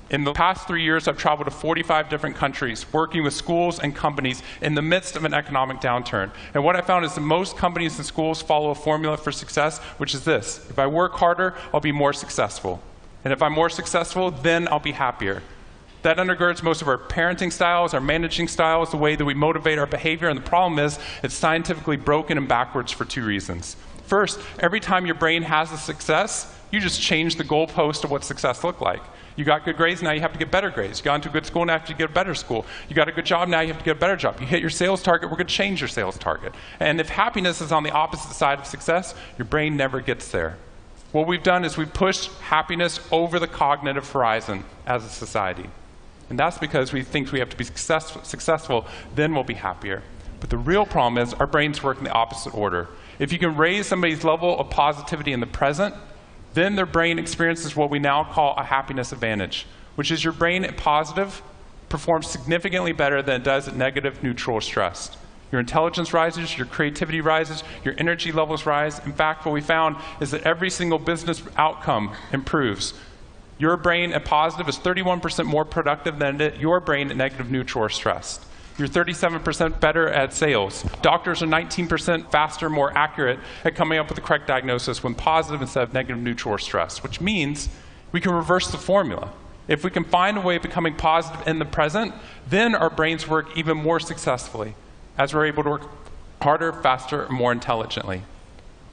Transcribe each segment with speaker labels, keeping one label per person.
Speaker 1: In the past 3 years, I've traveled to 45 different countries, working with schools and companies in the midst of an economic downturn. And what I found is that most companies and schools follow a formula for success, which is this: if I work harder, I'll be more successful. And if I'm more successful, then I'll be happier. That undergirds most of our parenting styles, our managing styles, the way that we motivate our behavior. And the problem is, it's scientifically broken and backwards for 2 reasons. First, every time your brain has a success, you just change the goalpost of what success looked like. You got good grades, now you have to get better grades. You got into a good school, now you have to get a better school. You got a good job, now you have to get a better job. You hit your sales target, we're going to change your sales target. And if happiness is on the opposite side of success, your brain never gets there. What we've done is we've pushed happiness over the cognitive horizon as a society. And that's because we think we have to be successful, then we'll be happier. But the real problem is our brains work in the opposite order. If you can raise somebody's level of positivity in the present, then their brain experiences what we now call a happiness advantage, which is your brain at positive performs significantly better than it does at negative, neutral, or stressed. Your intelligence rises, your creativity rises, your energy levels rise. In fact, what we found is that every single business outcome improves. Your brain at positive is 31% more productive than your brain at negative, neutral, or stressed. You're 37% better at sales. Doctors are 19% faster, more accurate at coming up with the correct diagnosis when positive instead of negative, neutral, or stress, which means we can reverse the formula. If we can find a way of becoming positive in the present, then our brains work even more successfully, as we're able to work harder, faster, and more intelligently.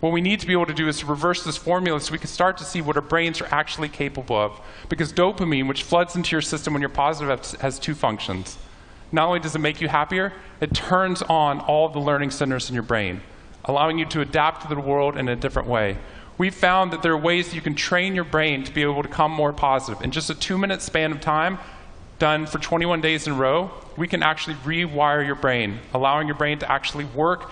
Speaker 1: What we need to be able to do is to reverse this formula so we can start to see what our brains are actually capable of. Because dopamine, which floods into your system when you're positive, has 2 functions. Not only does it make you happier, it turns on all the learning centers in your brain, allowing you to adapt to the world in a different way. We've found that there are ways that you can train your brain to be able to become more positive. In just a 2-minute span of time, done for 21 days in a row, we can actually rewire your brain, allowing your brain to actually work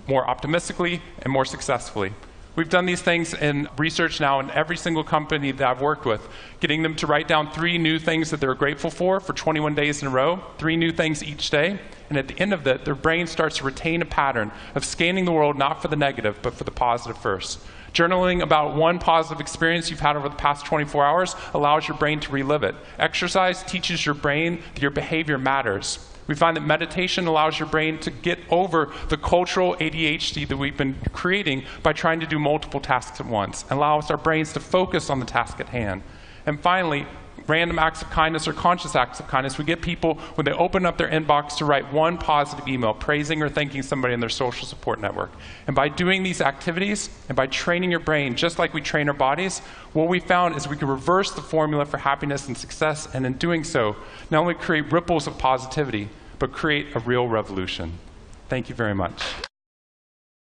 Speaker 1: more optimistically and more successfully. We've done these things in research now in every single company that I've worked with, getting them to write down 3 new things that they're grateful for 21 days in a row, 3 new things each day. And at the end of that, their brain starts to retain a pattern of scanning the world not for the negative, but for the positive first. Journaling about 1 positive experience you've had over the past 24 hours allows your brain to relive it. Exercise teaches your brain that your behavior matters. We find that meditation allows your brain to get over the cultural ADHD that we've been creating by trying to do multiple tasks at once, and allows our brains to focus on the task at hand. And finally, random acts of kindness or conscious acts of kindness. We get people, when they open up their inbox, to write 1 positive email praising or thanking somebody in their social support network. And by doing these activities and by training your brain, just like we train our bodies, what we found is we can reverse the formula for happiness and success, and in doing so, not only create ripples of positivity, but create a real revolution. Thank you very much.